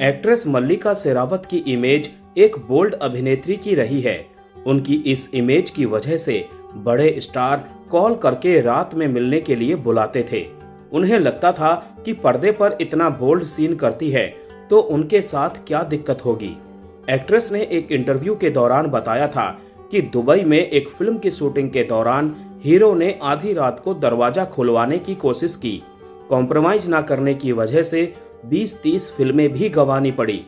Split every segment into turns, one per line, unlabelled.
Actress मल्लिका शेरावत की image एक bold अभिनेत्री की रही है। उनकी इस इमेज की वजह से बड़े स्टार कॉल करके रात में मिलने के लिए बुलाते थे। उन्हें लगता था कि पर्दे पर इतना बोल्ड सीन करती है तो उनके साथ क्या दिक्कत होगी। एक्ट्रेस ने एक इंटरव्यू के दौरान बताया था कि दुबई में एक फिल्म की शूटिंग के दौरान हीरो ने आधी रात को दरवाजा खुलवाने की कोशिश की। कॉम्प्रोमाइज न करने की वजह से 20-30 फिल्में भी गंवानी पड़ी।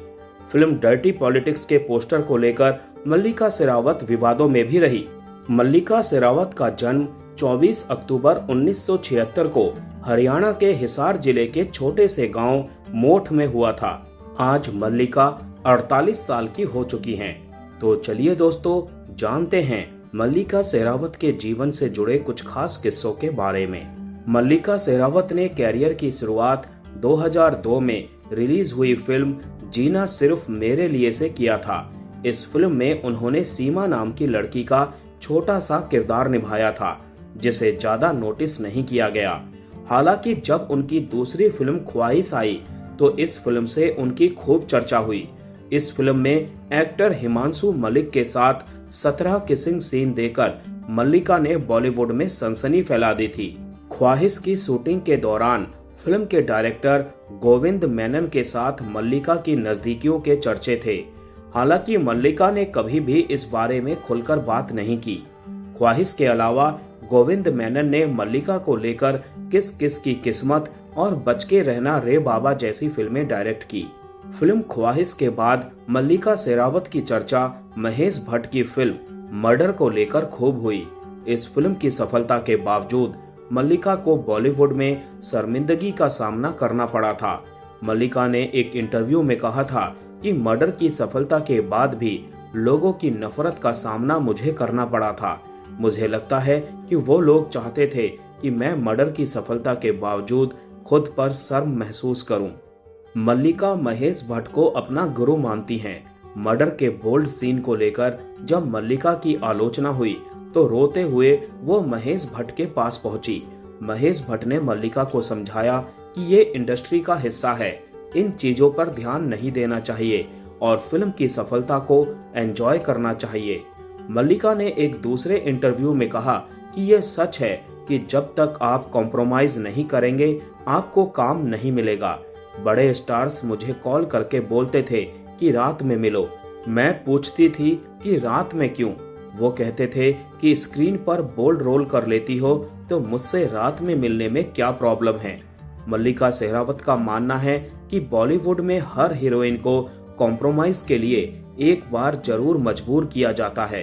फिल्म डर्टी पॉलिटिक्स के पोस्टर को लेकर मल्लिका शेरावत विवादों में भी रही। मल्लिका शेरावत का जन्म 24 अक्टूबर 1976 को हरियाणा के हिसार जिले के छोटे से गांव मोठ में हुआ था। आज मल्लिका 48 साल की हो चुकी हैं। तो चलिए दोस्तों, जानते हैं मल्लिका शेरावत के जीवन से जुड़े कुछ खास किस्सों के बारे में। मल्लिका शेरावत ने कैरियर की शुरुआत 2002 में रिलीज हुई फिल्म जीना सिर्फ मेरे लिए से किया था। इस फिल्म में उन्होंने सीमा नाम की लड़की का छोटा सा किरदार निभाया था, जिसे ज्यादा नोटिस नहीं किया गया। हालांकि जब उनकी दूसरी फिल्म ख्वाहिश आई तो इस फिल्म से उनकी खूब चर्चा हुई। इस फिल्म में एक्टर हिमांशु मलिक के साथ 17 किसिंग सीन देकर मल्लिका ने बॉलीवुड में सनसनी फैला दी थी। ख्वाहिश की शूटिंग के दौरान फिल्म के डायरेक्टर गोविंद मेनन के साथ मल्लिका की नजदीकियों के चर्चे थे। हालांकि मल्लिका ने कभी भी इस बारे में खुलकर बात नहीं की। ख्वाहिश के अलावा गोविंद मेनन ने मल्लिका को लेकर किस किस की किस्मत और बच के रहना रे बाबा जैसी फिल्में डायरेक्ट की। फिल्म ख्वाहिश के बाद मल्लिका शेरावत की चर्चा महेश भट्ट की फिल्म मर्डर को लेकर खूब हुई। इस फिल्म की सफलता के बावजूद मल्लिका को बॉलीवुड में शर्मिंदगी का सामना करना पड़ा था। मल्लिका ने एक इंटरव्यू में कहा था कि मर्डर की सफलता के बाद भी लोगों की नफरत का सामना मुझे करना पड़ा था। मुझे लगता है कि वो लोग चाहते थे कि मैं मर्डर की सफलता के बावजूद खुद पर शर्म महसूस करूं। मल्लिका महेश भट्ट को अपना गुरु मानती हैं। मर्डर के बोल्ड सीन को लेकर जब मल्लिका की आलोचना हुई तो रोते हुए वो महेश भट्ट के पास पहुंची। महेश भट्ट ने मल्लिका को समझाया कि ये इंडस्ट्री का हिस्सा है, इन चीजों पर ध्यान नहीं देना चाहिए और फिल्म की सफलता को एंजॉय करना चाहिए। मल्लिका ने एक दूसरे इंटरव्यू में कहा कि ये सच है कि जब तक आप कॉम्प्रोमाइज नहीं करेंगे आपको काम नहीं मिलेगा। बड़े स्टार्स मुझे कॉल करके बोलते थे कि रात में मिलो। मैं पूछती थी कि रात में क्यों? वो कहते थे कि स्क्रीन पर बोल्ड रोल कर लेती हो तो मुझसे रात में मिलने में क्या प्रॉब्लम है। मल्लिका शेरावत का मानना है कि बॉलीवुड में हर हीरोइन को कॉम्प्रोमाइज के लिए एक बार जरूर मजबूर किया जाता है।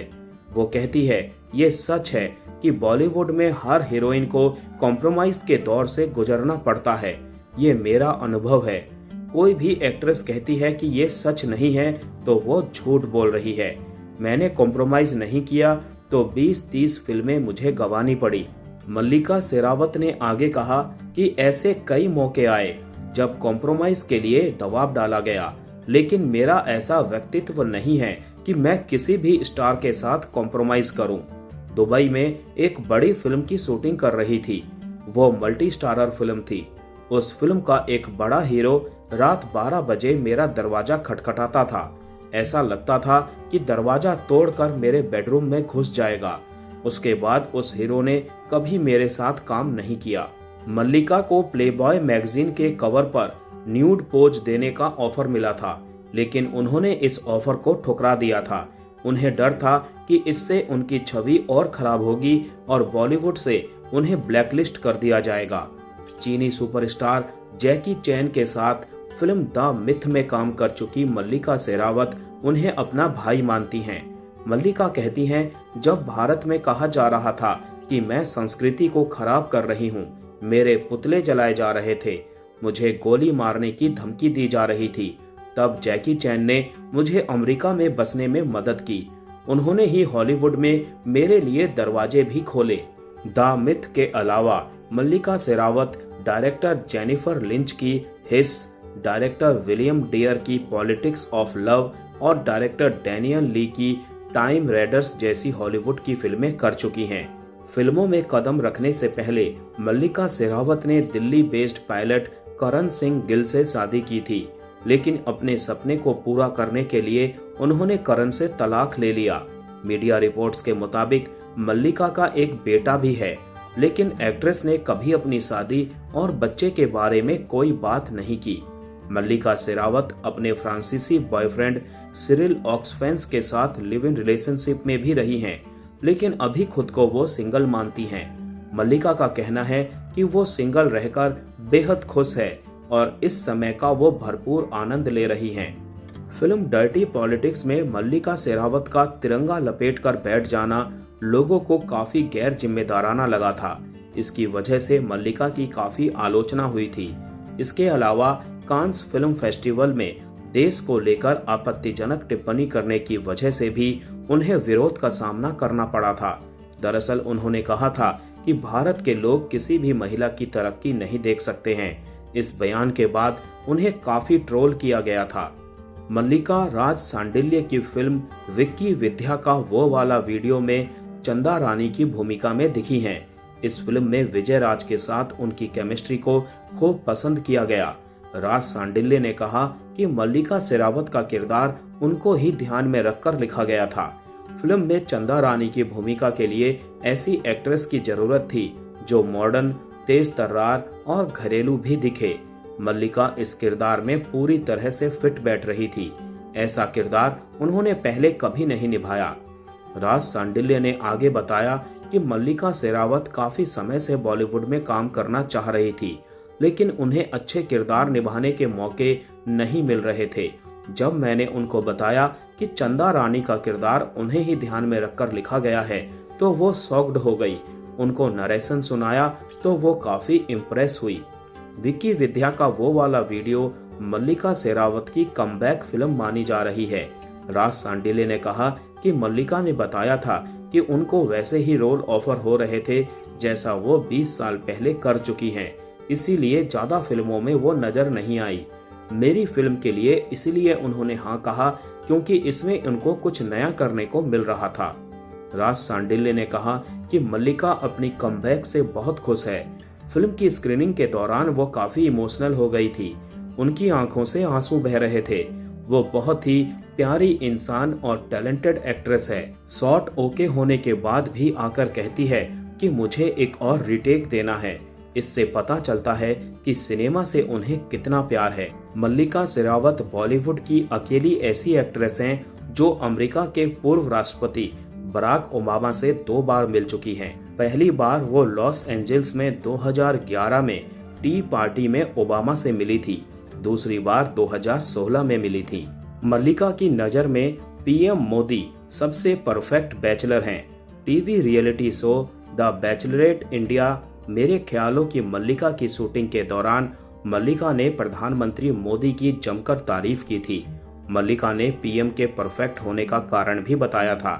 वो कहती है, ये सच है कि बॉलीवुड में हर हीरोइन को कॉम्प्रोमाइज के दौर से गुजरना पड़ता है। ये मेरा अनुभव है। कोई भी एक्ट्रेस कहती है कि ये सच नहीं है तो वो झूठ बोल रही है। मैंने कॉम्प्रोमाइज नहीं किया तो 20-30 फिल्में मुझे गंवानी पड़ी। मल्लिका शेरावत ने आगे कहा कि ऐसे कई मौके आए जब कॉम्प्रोमाइज के लिए दबाव डाला गया, लेकिन मेरा ऐसा व्यक्तित्व नहीं है कि मैं किसी भी स्टार के साथ कॉम्प्रोमाइज करूं। दुबई में एक बड़ी फिल्म की शूटिंग कर रही थी। वो मल्टी स्टारर फिल्म थी। उस फिल्म का एक बड़ा हीरो रात 12 बजे मेरा दरवाजा खटखटाता था। ऐसा लगता था कि दरवाजा तोड़कर मेरे बेडरूम में घुस जाएगा। उसके बाद उस हीरो ने कभी मेरे साथ काम नहीं किया। मल्लिका को प्लेबॉय मैगजीन के कवर पर न्यूड पोज देने का ऑफर मिला था, लेकिन उन्होंने इस ऑफर को ठुकरा दिया था। उन्हें डर था कि इससे उनकी छवि और खराब होगी और बॉलीवुड से उन्हें ब्लैकलिस्ट कर दिया जाएगा। चीनी सुपरस्टार जैकी चैन के साथ फिल्म द मिथ में काम कर चुकी मल्लिका शेरावत उन्हें अपना भाई मानती हैं। मल्लिका कहती हैं, जब भारत में कहा जा रहा था कि मैं संस्कृति को खराब कर रही हूँ, मेरे पुतले जलाए जा रहे थे, मुझे गोली मारने की धमकी दी जा रही थी, तब जैकी चैन ने मुझे अमेरिका में बसने में मदद की। उन्होंने ही हॉलीवुड में मेरे लिए दरवाजे भी खोले। द मिथ के अलावा मल्लिका शेरावत डायरेक्टर जेनिफर लिंच की हिस, डायरेक्टर विलियम डियर की पॉलिटिक्स ऑफ लव और डायरेक्टर डैनियल ली की टाइम रेडर्स जैसी हॉलीवुड की फिल्में कर चुकी हैं। फिल्मों में कदम रखने से पहले मल्लिका शेरावत ने दिल्ली बेस्ड पायलट करण सिंह गिल से शादी की थी। लेकिन अपने सपने को पूरा करने के लिए उन्होंने करण से तलाक ले लिया। मीडिया रिपोर्ट्स के मुताबिक मल्लिका का एक बेटा भी है, लेकिन एक्ट्रेस ने कभी अपनी शादी और बच्चे के बारे में कोई बात नहीं की। मल्लिका शेरावत अपने फ्रांसीसी बॉयफ्रेंड सिरिल ऑक्सफेंस के साथ लिव इन रिलेशनशिप में भी रही हैं, लेकिन अभी खुद को वो सिंगल मानती हैं। मल्लिका का कहना है कि वो सिंगल रहकर बेहद खुश है और इस समय का वो भरपूर आनंद ले रही हैं। फिल्म डर्टी पॉलिटिक्स में मल्लिका शेरावत का तिरंगा लपेटकर बैठ जाना लोगों को काफी गैर जिम्मेदाराना लगा था। इसकी वजह से मल्लिका की काफी आलोचना हुई थी। इसके अलावा कांस फिल्म फेस्टिवल में देश को लेकर आपत्तिजनक टिप्पणी करने की वजह से भी उन्हें विरोध का सामना करना पड़ा था। दरअसल उन्होंने कहा था कि भारत के लोग किसी भी महिला की तरक्की नहीं देख सकते हैं। इस बयान के बाद उन्हें काफी ट्रोल किया गया था। मल्लिका राज सांडिल्य की फिल्म विक्की विद्या का वो वाला वीडियो में चंदा रानी की भूमिका में दिखी हैं। इस फिल्म में विजय राज के साथ उनकी केमिस्ट्री को खूब पसंद किया गया। राज सांडिल्य ने कहा कि मल्लिका शेरावत का किरदार उनको ही ध्यान में रखकर लिखा गया था। फिल्म में चंदा रानी की भूमिका के लिए ऐसी एक्ट्रेस की जरूरत थी जो मॉडर्न, तेज तर्रार और घरेलू भी दिखे। मल्लिका इस किरदार में पूरी तरह से फिट बैठ रही थी। ऐसा किरदार उन्होंने पहले कभी नहीं निभाया। राज सांडिल्य ने आगे बताया कि मल्लिका शेरावत काफी समय से बॉलीवुड में काम करना चाह रही थी, लेकिन उन्हें अच्छे किरदार निभाने के मौके नहीं मिल रहे थे। जब मैंने उनको बताया कि चंदा रानी का किरदार उन्हें ही ध्यान में रखकर लिखा गया है तो वो शॉक्ड हो गई। उनको नरेशन सुनाया तो वो काफी इम्प्रेस हुई। विक्की विद्या का वो वाला वीडियो मल्लिका शेरावत की कमबैक फिल्म मानी जा रही है। राज सांडिल्य ने कहा कि मल्लिका ने बताया था कि उनको वैसे ही रोल ऑफर हो रहे थे जैसा वो 20 साल पहले कर चुकी हैं, इसीलिए ज्यादा फिल्मों में वो नजर नहीं आई। मेरी फिल्म के लिए इसीलिए उन्होंने हाँ कहा क्योंकि इसमें उनको कुछ नया करने को मिल रहा था। राज सांडिल्य ने कहा कि मल्लिका अपनी कमबैक से बहुत खुश है। फिल्म की स्क्रीनिंग के दौरान वो काफी इमोशनल हो गई थी। उनकी आंखों से आंसू बह रहे थे। वो बहुत ही प्यारी इंसान और टैलेंटेड एक्ट्रेस है। शॉट ओके होने के बाद भी आकर कहती है कि मुझे एक और रीटेक देना है। इससे पता चलता है कि सिनेमा से उन्हें कितना प्यार है। मल्लिका शेरावत बॉलीवुड की अकेली ऐसी एक्ट्रेस हैं जो अमेरिका के पूर्व राष्ट्रपति बराक ओबामा से 2 बार मिल चुकी हैं। पहली बार वो लॉस एंजल्स में 2011 में टी पार्टी में ओबामा से मिली थी। दूसरी बार 2016 में मिली थी। मल्लिका की नजर में पीएम मोदी सबसे परफेक्ट बैचलर हैं। TV reality show the Bachelorette India मेरे ख्यालों की मल्लिका की शूटिंग के दौरान मल्लिका ने प्रधानमंत्री मोदी की जमकर तारीफ की थी। मल्लिका ने पीएम के परफेक्ट होने का कारण भी बताया था।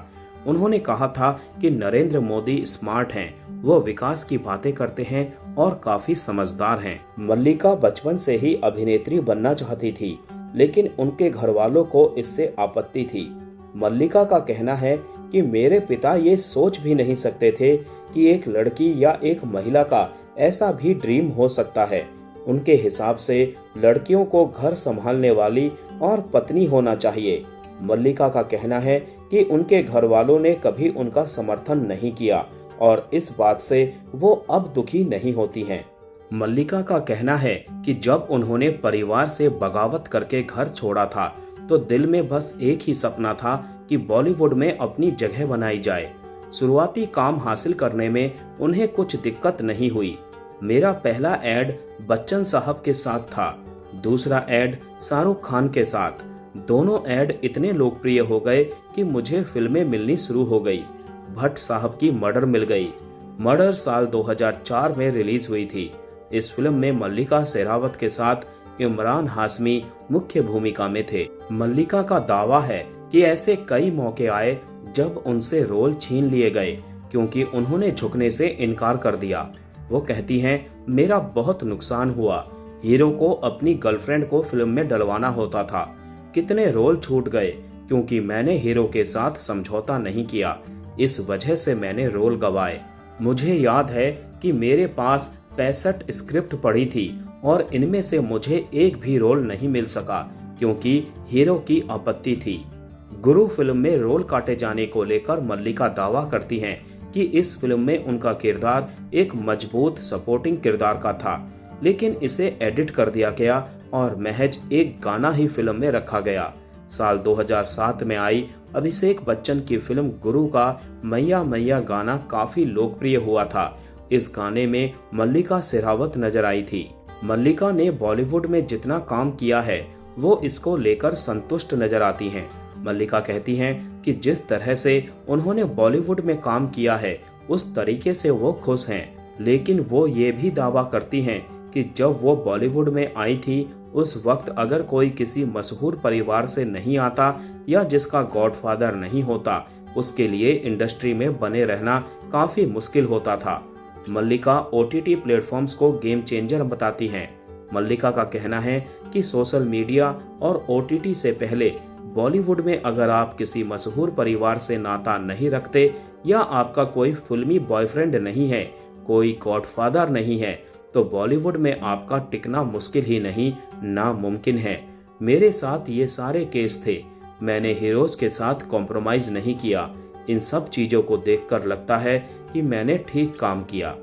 उन्होंने कहा था कि नरेंद्र मोदी स्मार्ट हैं, वो विकास की बातें करते हैं और काफी समझदार हैं। मल्लिका बचपन से ही अभिनेत्री बनना चाहती थी, लेकिन उनके घर वालों को इससे आपत्ति थी। मल्लिका का कहना है कि मेरे पिता ये सोच भी नहीं सकते थे कि एक लड़की या एक महिला का ऐसा भी ड्रीम हो सकता है। उनके हिसाब से लड़कियों को घर संभालने वाली और पत्नी होना चाहिए। मल्लिका का कहना है कि उनके घर वालों ने कभी उनका समर्थन नहीं किया और इस बात से वो अब दुखी नहीं होती हैं। मल्लिका का कहना है कि जब उन्होंने परिवार से बगावत करके घर छोड़ा था तो दिल में बस एक ही सपना था कि बॉलीवुड में अपनी जगह बनाई जाए। शुरुआती काम हासिल करने में उन्हें कुछ दिक्कत नहीं हुई। मेरा पहला एड बच्चन साहब के साथ था, दूसरा एड शाहरुख खान के साथ। दोनों एड इतने लोकप्रिय हो गए कि मुझे फिल्में मिलनी शुरू हो गई। भट्ट साहब की मर्डर मिल गई। मर्डर साल 2004 में रिलीज हुई थी। इस फिल्म में मल्लिका शेरावत के साथ इमरान हाशमी मुख्य भूमिका में थे। मल्लिका का दावा है कि ऐसे कई मौके आए जब उनसे रोल छीन लिए गए क्योंकि उन्होंने झुकने से इनकार कर दिया। वो कहती हैं, मेरा बहुत नुकसान हुआ। हीरो को अपनी गर्लफ्रेंड को फिल्म में डलवाना होता था। कितने रोल छूट गए क्योंकि मैंने हीरो के साथ समझौता नहीं किया। इस वजह से मैंने रोल गवाए। मुझे याद है कि मेरे पास 65 स्क्रिप्ट पड़ी थी और इनमें से मुझे एक भी रोल नहीं मिल सका क्योंकि हीरो की आपत्ति थी। गुरु फिल्म में रोल काटे जाने को लेकर मल्लिका दावा करती हैं कि इस फिल्म में उनका किरदार एक मजबूत सपोर्टिंग किरदार का था, लेकिन इसे एडिट कर दिया गया और महज एक गाना ही फिल्म में रखा गया। साल 2007 में आई अभिषेक बच्चन की फिल्म गुरु का मैया मैया गाना काफी लोकप्रिय हुआ था। इस गाने में मल्लिका शेरावत नजर आई थी। मल्लिका ने बॉलीवुड में जितना काम किया है वो इसको लेकर संतुष्ट नजर आती हैं। मल्लिका कहती हैं कि जिस तरह से उन्होंने बॉलीवुड में काम किया है उस तरीके से वो खुश हैं, लेकिन वो ये भी दावा करती हैं कि जब वो बॉलीवुड में आई थी उस वक्त अगर कोई किसी मशहूर परिवार से नहीं आता या जिसका गॉडफादर नहीं होता, उसके लिए इंडस्ट्री में बने रहना काफी मुश्किल होता था। मल्लिका OTT प्लेटफॉर्म्स को गेम चेंजर बताती हैं। मल्लिका का कहना है कि सोशल मीडिया और OTT से पहले बॉलीवुड में अगर आप किसी मशहूर परिवार से नाता नहीं रखते या आपका कोई फिल्मी बॉयफ्रेंड नहीं है, कोई गॉडफादर नहीं है, तो बॉलीवुड में आपका टिकना मुश्किल ही नहीं नामुमकिन है। मेरे साथ ये सारे केस थे, मैंने हीरोज के साथ कॉम्प्रोमाइज नहीं किया। इन सब चीजों को देखकर लगता है कि मैंने ठीक काम किया।